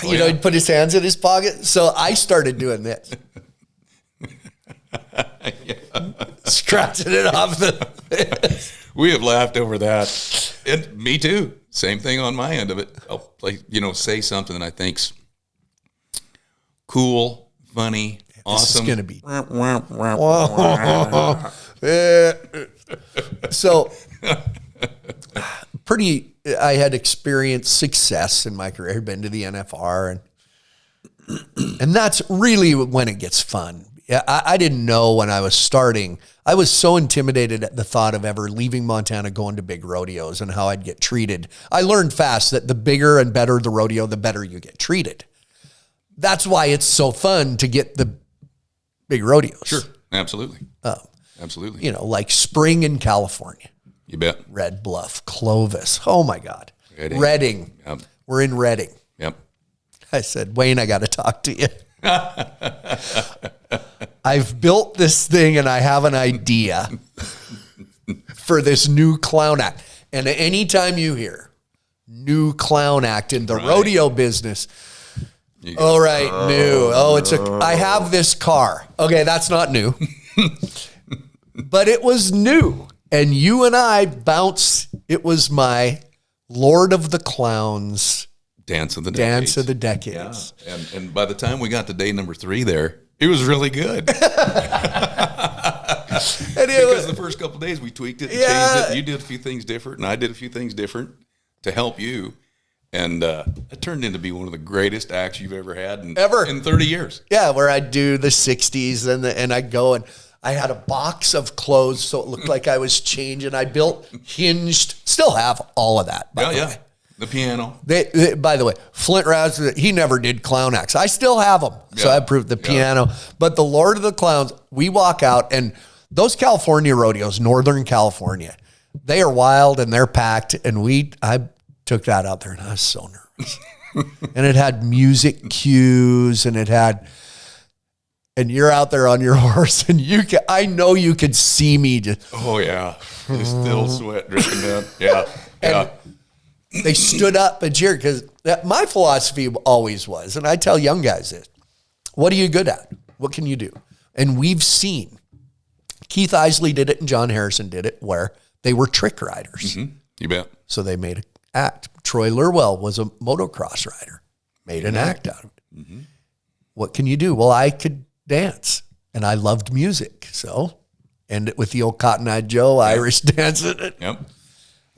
He'd put his hands in his pocket. So I started doing this. Scratching it off the... We have laughed over that. And me too. Same thing on my end of it. I'll say something that I think's cool, funny, awesome. This is going to be... So, I had experienced success in my career, been to the NFR, and that's really when it gets fun. I didn't know when I was starting. I was so intimidated at the thought of ever leaving Montana, going to big rodeos and how I'd get treated. I learned fast that the bigger and better the rodeo, the better you get treated. That's why it's so fun to get the big rodeos. Sure, absolutely. Absolutely. Like spring in California. You bet. Red Bluff, Clovis. Oh my God. Redding. Yep. We're in Redding. Yep. I said, Wayne, I got to talk to you. I've built this thing and I have an idea for this new clown act. And anytime you hear new clown act in the rodeo business, new. I have this car. Okay, that's not new. But it was new. And you and I bounced. It was my Lord of the Clowns Dance of the Decades. Dance of the Decades. Yeah. And by the time we got to day number 3 there, it was really good. Because the first couple of days we tweaked it and changed it. You did a few things different, and I did a few things different to help you. And it turned into be one of the greatest acts you've ever had in 30 years. Yeah, where I'd do the 60s and I'd go and I had a box of clothes so it looked like I was changing. I built hinged, still have all of that, by the way. The piano. By the way, Flint Rouse, he never did clown acts. I still have them. So I proved the piano. But the Lord of the Clowns, we walk out, and those California rodeos, Northern California, they are wild and they're packed. And I took that out there, and I was so nervous. And it had music cues, and and you're out there on your horse, and I know you could see me just. Oh, yeah. Just still sweat dripping down. Yeah. And they stood up and cheered, because my philosophy always was, and I tell young guys this, what are you good at? What can you do? And we've seen, Keith Isley did it and John Harrison did it, where they were trick riders. Mm-hmm. You bet. So they made an act. Troy Lurwell was a motocross rider, made an act out of it. Mm-hmm. What can you do? Well, I could dance, and I loved music. So end it with the old Cotton Eye Joe Irish dancing. Yep.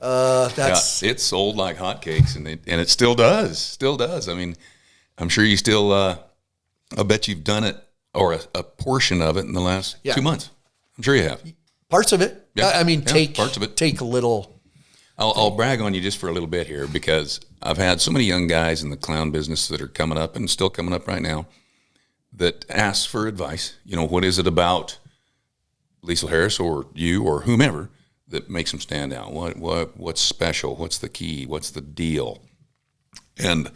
It sold like hotcakes, and it still does. I mean, I'm sure you still. I bet you've done it, or a portion of it, in the last 2 months. I'm sure you have. Parts of it. Yeah. I mean, take parts of it. Take a little. I'll brag on you just for a little bit here, because I've had so many young guys in the clown business that are coming up and still coming up right now that ask for advice. You know, what is it about Liesl Harris or you or whomever that makes them stand out? What's special? What's the key? What's the deal? And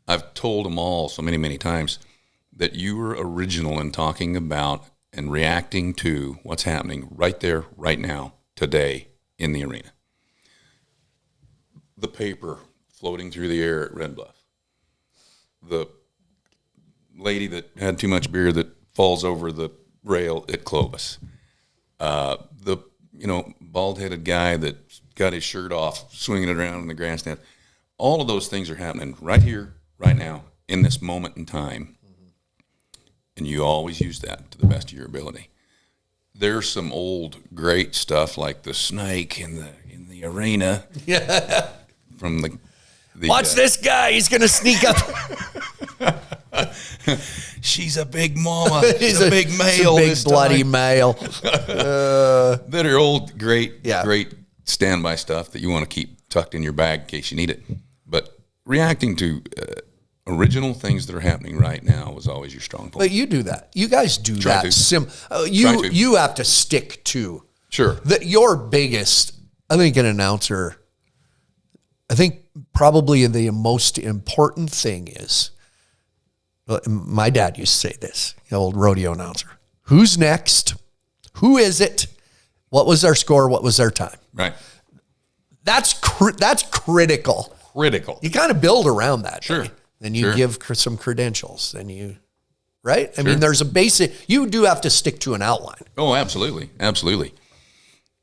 I've told them all so many, many times that you were original in talking about and reacting to what's happening right there, right now, today in the arena. The paper floating through the air at Red Bluff. The lady that had too much beer that falls over the rail at Clovis. The bald-headed guy that got his shirt off, swinging it around in the grandstand. All of those things are happening right here, right now, in this moment in time. And you always use that to the best of your ability. There's some old great stuff like the snake in the arena. Yeah. From the watch this guy. He's going to sneak up. She's a big mama. She's a big male. He's a big bloody male. That are old, great standby stuff that you want to keep tucked in your bag in case you need it. But reacting to original things that are happening right now was always your strong point. But you do that. You guys do that. You have to stick to. Sure. Your biggest, I think, an announcer, I think probably the most important thing is, my dad used to say this, the old rodeo announcer. Who's next? Who is it? What was our score? What was our time? Right. That's critical. Critical. You kind of build around that. Sure. Then you give some credentials. Then you, right? I mean, there's a basic, you do have to stick to an outline. Oh, absolutely. Absolutely.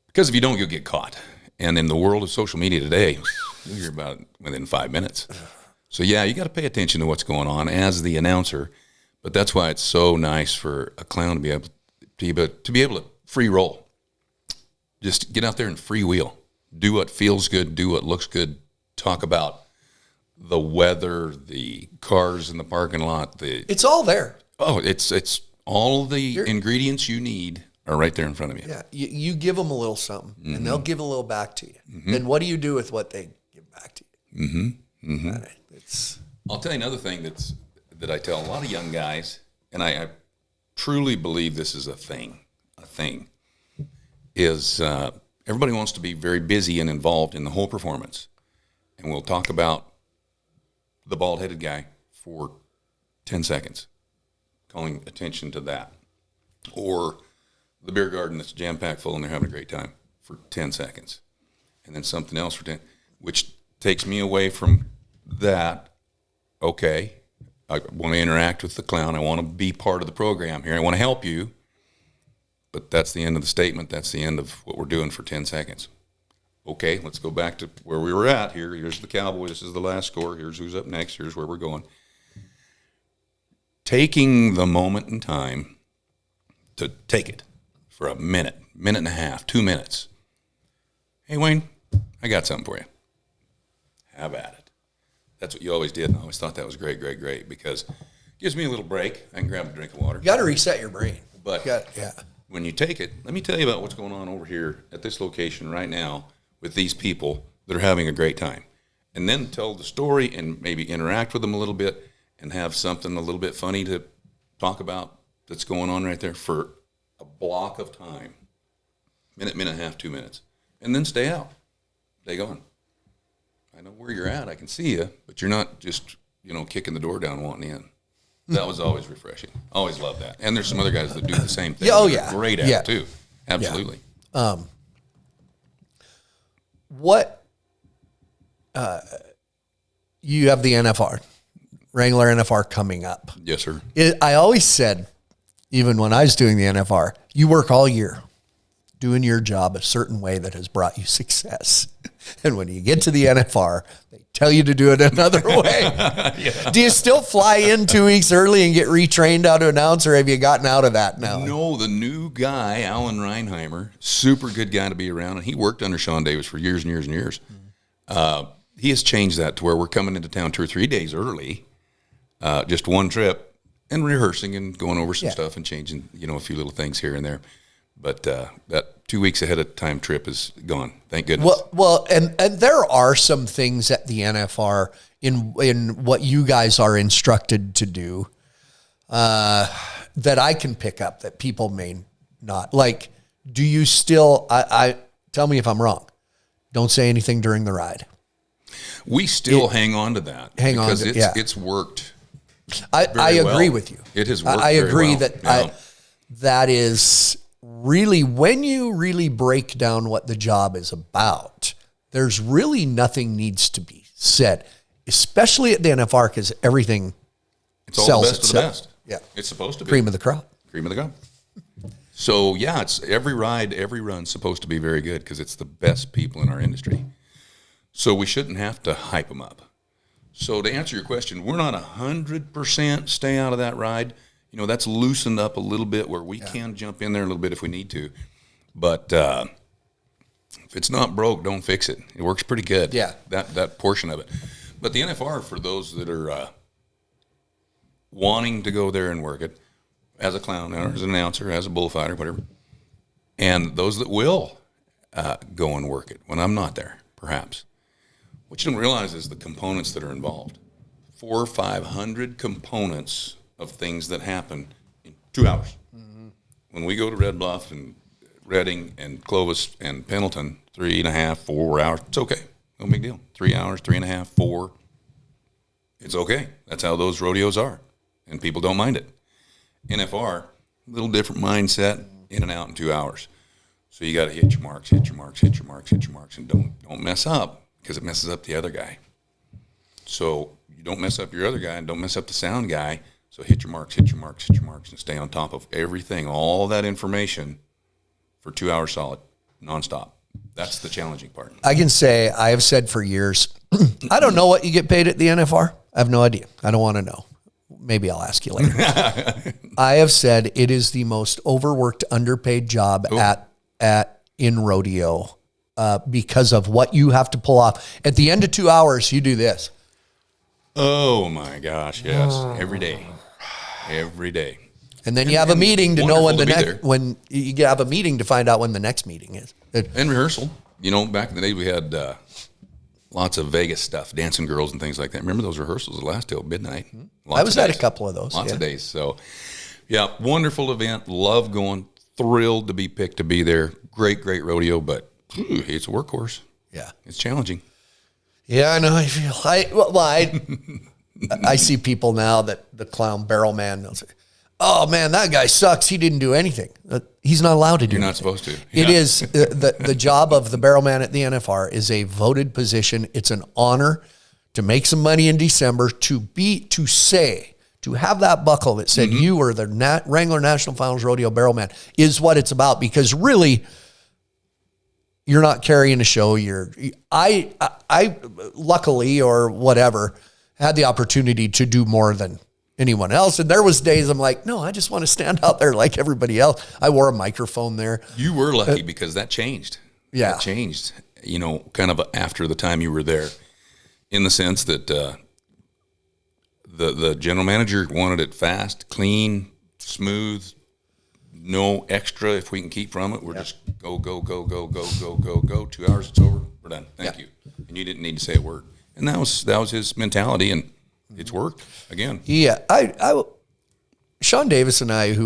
Because if you don't, you'll get caught. And in the world of social media today, you'll hear about it within 5 minutes. So, yeah, you got to pay attention to what's going on as the announcer. But that's why it's so nice for a clown to be able to free roll. Just get out there and freewheel. Do what feels good. Do what looks good. Talk about the weather, the cars in the parking lot. It's all there. Oh, it's all the ingredients you need are right there in front of you. Yeah, you give them a little something, and they'll give a little back to you. Mm-hmm. Then what do you do with what they give back to you? Mm-hmm. Mm-hmm. I'll tell you another thing that I tell a lot of young guys, and I truly believe this is a thing, is everybody wants to be very busy and involved in the whole performance. And we'll talk about the bald-headed guy for 10 seconds, calling attention to that. Or the beer garden that's jam-packed full and they're having a great time for 10 seconds. And then something else for 10, which takes me away from that. Okay, I want to interact with the clown. I want to be part of the program here. I want to help you. But that's the end of the statement. That's the end of what we're doing for 10 seconds. Okay, let's go back to where we were at here. Here's the cowboy. This is the last score. Here's who's up next. Here's where we're going. Taking the moment in time to take it for a minute, minute and a half, 2 minutes. Hey, Wayne, I got something for you. Have at it. That's what you always did, and I always thought that was great, great, great, because it gives me a little break. I can grab a drink of water. You got to reset your brain. But when you take it, let me tell you about what's going on over here at this location right now with these people that are having a great time. And then tell the story and maybe interact with them a little bit and have something a little bit funny to talk about that's going on right there for a block of time. Minute, minute and a half, 2 minutes. And then stay out. Stay gone. I know where you're at. I can see you, but you're not just, kicking the door down wanting in. That was always refreshing. Always loved that. And there's some other guys that do the same thing. Oh, yeah. Great at it, too. Absolutely. Yeah. What you have the NFR, Wrangler NFR coming up. Yes, sir. I always said, even when I was doing the NFR, you work all year doing your job a certain way that has brought you success. And when you get to the NFR, they tell you to do it another way. Yeah. Do you still fly in 2 weeks early and get retrained how to announce, or have you gotten out of that now? No, the new guy, Alan Reinheimer, super good guy to be around, and he worked under Sean Davis for years and years and years. He has changed that to where we're coming into town 2 or 3 days early, just one trip, and rehearsing and going over some stuff and changing, a few little things here and there. But that 2 weeks ahead of time trip is gone. Thank goodness. Well, and there are some things at the NFR in what you guys are instructed to do that I can pick up that people may not. Like, do you still? I tell me if I'm wrong. Don't say anything during the ride. We still hang on to that. It's worked. I agree with you. It has worked. I agree very well. that is. Really, when you really break down what the job is about, there's really nothing needs to be said, especially at the NFR, because everything sells itself. It's all the best of the best. Yeah. It's supposed to be. Cream of the crop. Cream of the crop. So, it's every ride, every run's supposed to be very good because it's the best people in our industry. So we shouldn't have to hype them up. So to answer your question, we're not 100% stay out of that ride. That's loosened up a little bit where we can jump in there a little bit if we need to. But if it's not broke, don't fix it. It works pretty good. Yeah. That portion of it. But the NFR, for those that are wanting to go there and work it as a clown or as an announcer, as a bullfighter, whatever, and those that will go and work it when I'm not there, perhaps. What you don't realize is the components that are involved. 400 or 500 components of things that happen in 2 hours. Mm-hmm. When we go to Red Bluff and Redding and Clovis and Pendleton, 3.5, 4 hours, it's okay. No big deal. 3 hours, 3.5, 4. It's okay. That's how those rodeos are. And people don't mind it. NFR, a little different mindset, in and out in 2 hours. So you got to hit your marks, and don't mess up because it messes up the other guy. So you don't mess up your other guy and don't mess up the sound guy. So hit your marks, and stay on top of everything, all that information for 2 hours solid, nonstop. That's the challenging part. I can say, I have said for years, I don't know what you get paid at the NFR. I have no idea. I don't want to know. Maybe I'll ask you later. I have said it is the most overworked, underpaid job in rodeo because of what you have to pull off. At the end of 2 hours, you do this. Oh my gosh, yes. Every day. Every day. And then you have a meeting to know when you have a meeting to find out when the next meeting is. And rehearsal. Back in the day we had lots of Vegas stuff, dancing girls and things like that. Remember those rehearsals that last till midnight? I was at a couple of those. Lots of days. So, wonderful event. Love going. Thrilled to be picked to be there. Great rodeo, but it's a workhorse. Yeah. It's challenging. Yeah, I know. I see people now that the clown barrel man, they'll say, oh man, that guy sucks. He didn't do anything. He's not allowed to do anything. You're not supposed to. It is the job of the barrel man at the NFR is a voted position. It's an honor to make some money in December, to have that buckle that said you were the Wrangler National Finals Rodeo barrel man is what it's about. Because really, you're not carrying a show. I luckily or whatever had the opportunity to do more than anyone else. And there was days I'm like, no, I just want to stand out there like everybody else. I wore a microphone there. You were lucky because that changed. Yeah. That changed, kind of after the time you were there, in the sense that the general manager wanted it fast, clean, smooth, no extra if we can keep from it. We're just go. 2 hours, it's over. We're done. Thank you. And you didn't need to say a word. And that was his mentality, and it's worked again. Yeah. Sean Davis and I,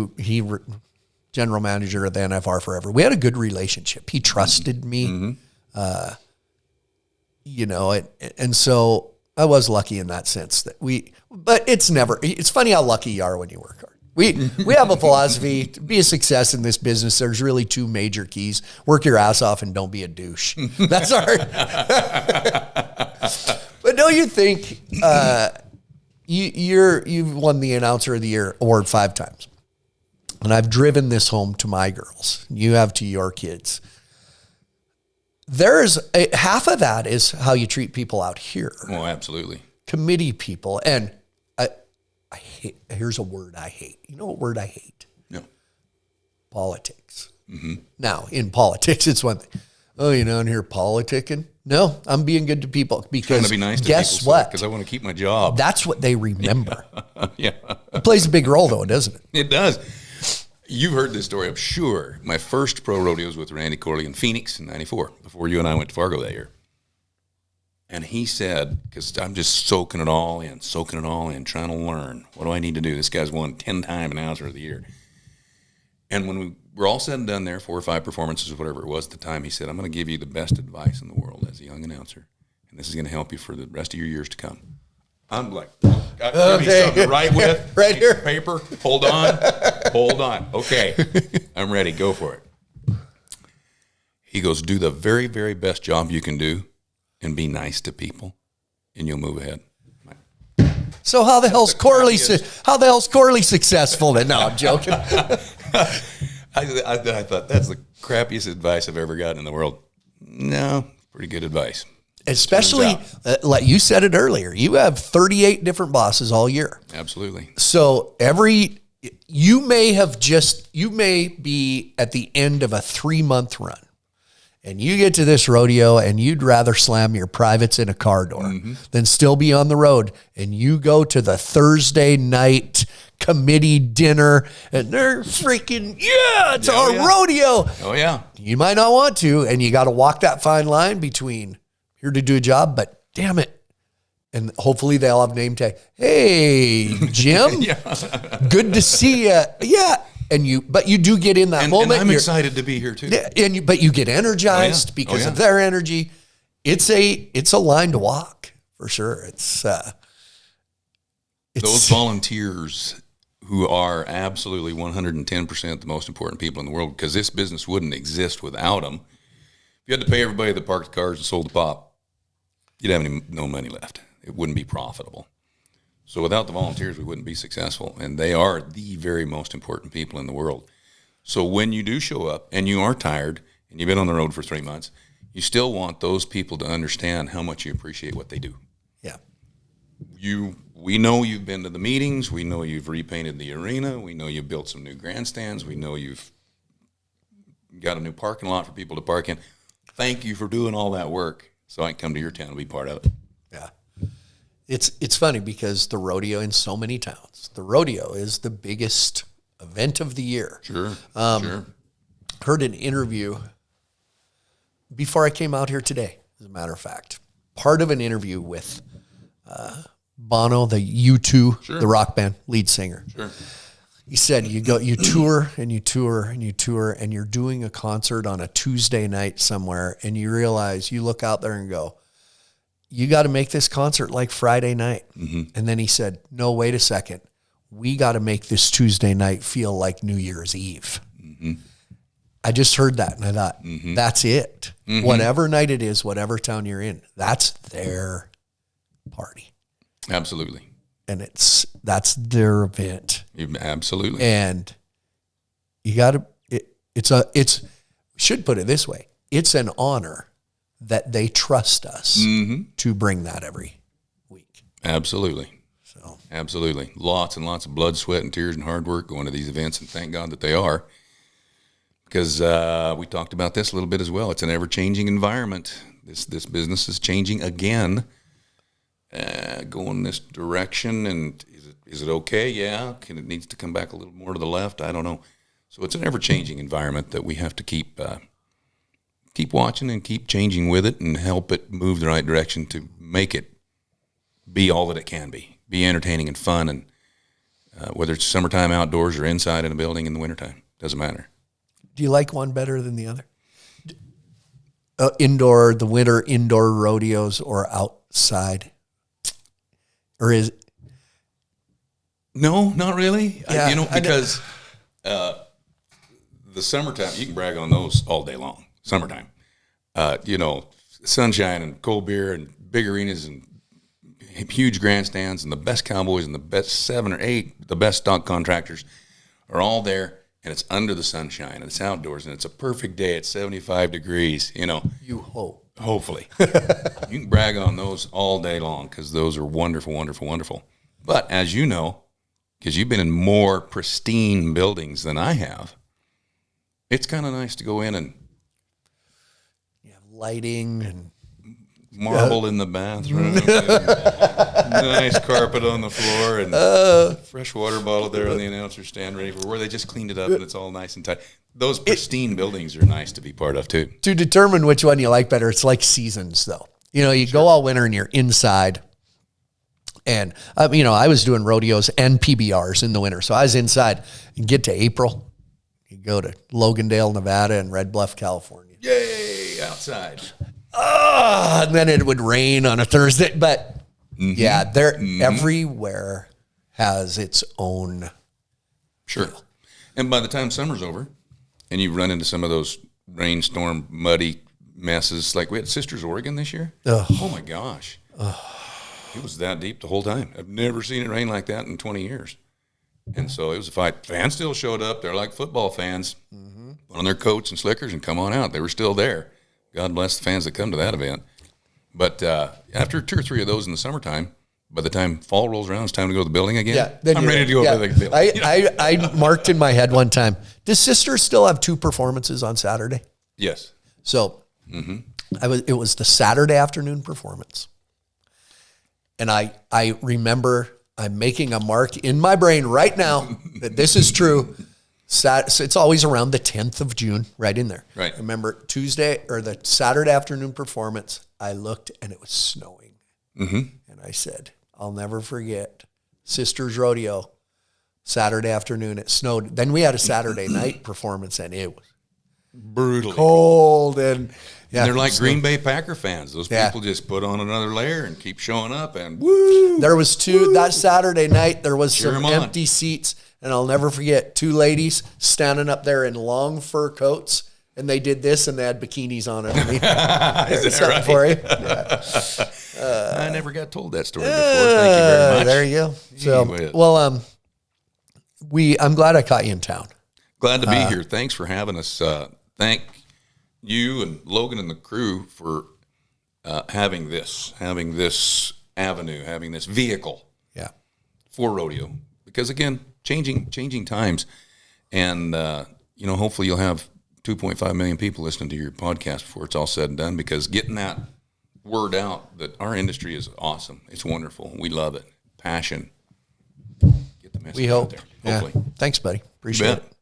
general manager at the NFR forever, we had a good relationship. He trusted me, and so I was lucky in that sense but it's funny how lucky you are when you work hard. We have a philosophy to be a success in this business. There's really 2 major keys: work your ass off and don't be a douche. That's our, but don't you think, you've won the Announcer of the Year award 5 times. And I've driven this home to my girls. You have to your kids. Half of that is how you treat people out here. Oh, absolutely. Committee people. And I hate, here's a word I hate. You know what word I hate? No. Politics. Mm-hmm. Now, in politics, it's one thing. Oh, in here politicking? No, I'm being good to people because be nice to guess people, what? Because I want to keep my job. That's what they remember. Yeah. It plays a big role, though, doesn't it? It does. You've heard this story, I'm sure. My first pro rodeo was with Randy Corley in Phoenix in '94, before you and I went to Fargo that year. And he said, because I'm just soaking it all in, trying to learn. What do I need to do? This guy's won 10-time Announcer of the Year. And when we were all said and done there, 4 or 5 performances, whatever it was at the time, he said, I'm going to give you the best advice in the world as a young announcer. And this is going to help you for the rest of your years to come. I'm like, give me something to write with. Right here. Paper. Hold on. Okay. I'm ready. Go for it. He goes, do the very, very best job you can do and be nice to people, and you'll move ahead. So how the hell's Corley successful then? No, I'm joking. I thought that's the crappiest advice I've ever gotten in the world. No, pretty good advice. Especially, like you said it earlier, you have 38 different bosses all year. Absolutely. So you may be at the end of a 3-month run, and you get to this rodeo and you'd rather slam your privates in a car door than still be on the road. And you go to the Thursday night committee dinner and they're freaking, it's our rodeo. Oh yeah. You might not want to, and you got to walk that fine line between here to do a job, but damn it. And hopefully they'll have name tag. Hey, Jim, good to see you. Yeah. But you do get in that moment. And I'm excited to be here too. Yeah, but you get energized because of their energy. It's a line to walk for sure. It's those volunteers who are absolutely 110% the most important people in the world, because this business wouldn't exist without them. If you had to pay everybody that parked the cars and sold the pop, you'd have no money left. It wouldn't be profitable. So without the volunteers, we wouldn't be successful, and they are the very most important people in the world. So when you do show up and you are tired and you've been on the road for 3 months, you still want those people to understand how much you appreciate what they do. Yeah. We know you've been to the meetings. We know you've repainted the arena. We know you've built some new grandstands. We know you've got a new parking lot for people to park in. Thank you for doing all that work so I can come to your town and be part of it. Yeah. It's funny because the rodeo in so many towns, the rodeo is the biggest event of the year. Sure. Heard an interview before I came out here today, as a matter of fact. Part of an interview with Bono, the U2, the rock band lead singer. Sure. He said, you tour and you tour and you tour, and you're doing a concert on a Tuesday night somewhere, and you realize, you look out there and go, you got to make this concert like Friday night. Mm-hmm. And then he said, no, wait a second. We got to make this Tuesday night feel like New Year's Eve. Mm-hmm. I just heard that, and I thought, that's it. Mm-hmm. Whatever night it is, whatever town you're in, that's their party. Absolutely. And that's their event. Absolutely. And you got to, should put it this way. it's an honor that they trust us to bring that every week. Absolutely. So Absolutely. Lots and lots of blood, sweat, and tears and hard work going to these events, and thank God that they are. Because we talked about this a little bit as well. It's an ever-changing environment. This business is changing again, going this direction. And is it okay? Yeah. It needs to come back a little more to the left? I don't know. So it's an ever-changing environment that we have to keep watching and keep changing with it and help it move the right direction to make it be all that it can be entertaining and fun. And whether it's summertime outdoors or inside in a building in the wintertime, doesn't matter. do you like one better than the other? The winter indoor rodeos or outside? Or is No, not really. Yeah, Because the summertime, you can brag on those all day long. Summertime, sunshine and cold beer and big arenas and huge grandstands and the best cowboys and the best 7 or 8, the best stock contractors are all there, and it's under the sunshine and it's outdoors and it's a perfect day. It's 75 degrees. you hope? Hopefully. You can brag on those all day long because those are wonderful, wonderful, wonderful. But as you know, because you've been in more pristine buildings than I have, it's kind of nice to go in and You have lighting and marble in the bathroom, and nice carpet on the floor, and fresh water bottle there on the announcer stand ready for where they just cleaned it up and it's all nice and tight. Those pristine buildings are nice to be part of too. to determine which one you like better, it's like seasons though. You go all winter and you're inside. And, I was doing rodeos and PBRs in the winter. So I was inside. You get to April, you go to Logandale, Nevada, and Red Bluff, California. Yay, outside. And then it would rain on a Thursday. But yeah, everywhere has its own. Sure. And by the time summer's over and you run into some of those rainstorm, muddy messes, like we had Sisters, Oregon this year. Oh my gosh. It was that deep the whole time. I've never seen it rain like that in 20 years. And so it was a fight. Fans still showed up. They're like football fans, put on their coats and slickers and come on out. They were still there. God bless the fans that come to that event. But after 2 or 3 of those in the summertime, by the time fall rolls around, it's time to go to the building again. Yeah, I'm ready to go to the building. I marked in my head one time, does Sisters still have 2 performances on Saturday? Yes. So it was the Saturday afternoon performance. And I remember I'm making a mark in my brain right now that this is true. So it's always around the 10th of June, right in there. Right. I remember Tuesday or the Saturday afternoon performance, I looked and it was snowing. And I said, I'll never forget Sisters Rodeo, Saturday afternoon, it snowed. Then we had a Saturday night performance and it was Brutally cold. And yeah, they're like Green Bay Packer fans. Those people just put on another layer and keep showing up. And there was that Saturday night, there was Cheer some 'em on. empty seats. And I'll never forget 2 ladies standing up there in long fur coats. And they did this and they had bikinis on underneath. Is that right? For you? Yeah. I never got told that story before. Thank you very much. There you go. So, Anyway. well, I'm glad I caught you in town. Glad to be here. Thanks for having us. Thank you and Logan and the crew for having this avenue, having this vehicle Yeah. for rodeo. Because again, changing times, and hopefully you'll have 2.5 million people listening to your podcast before it's all said and done. Because getting that word out that our industry is awesome, it's wonderful, we love it, passion. Get the message We out hope. there. Yeah. Hopefully, Thanks, buddy. Appreciate You bet. it.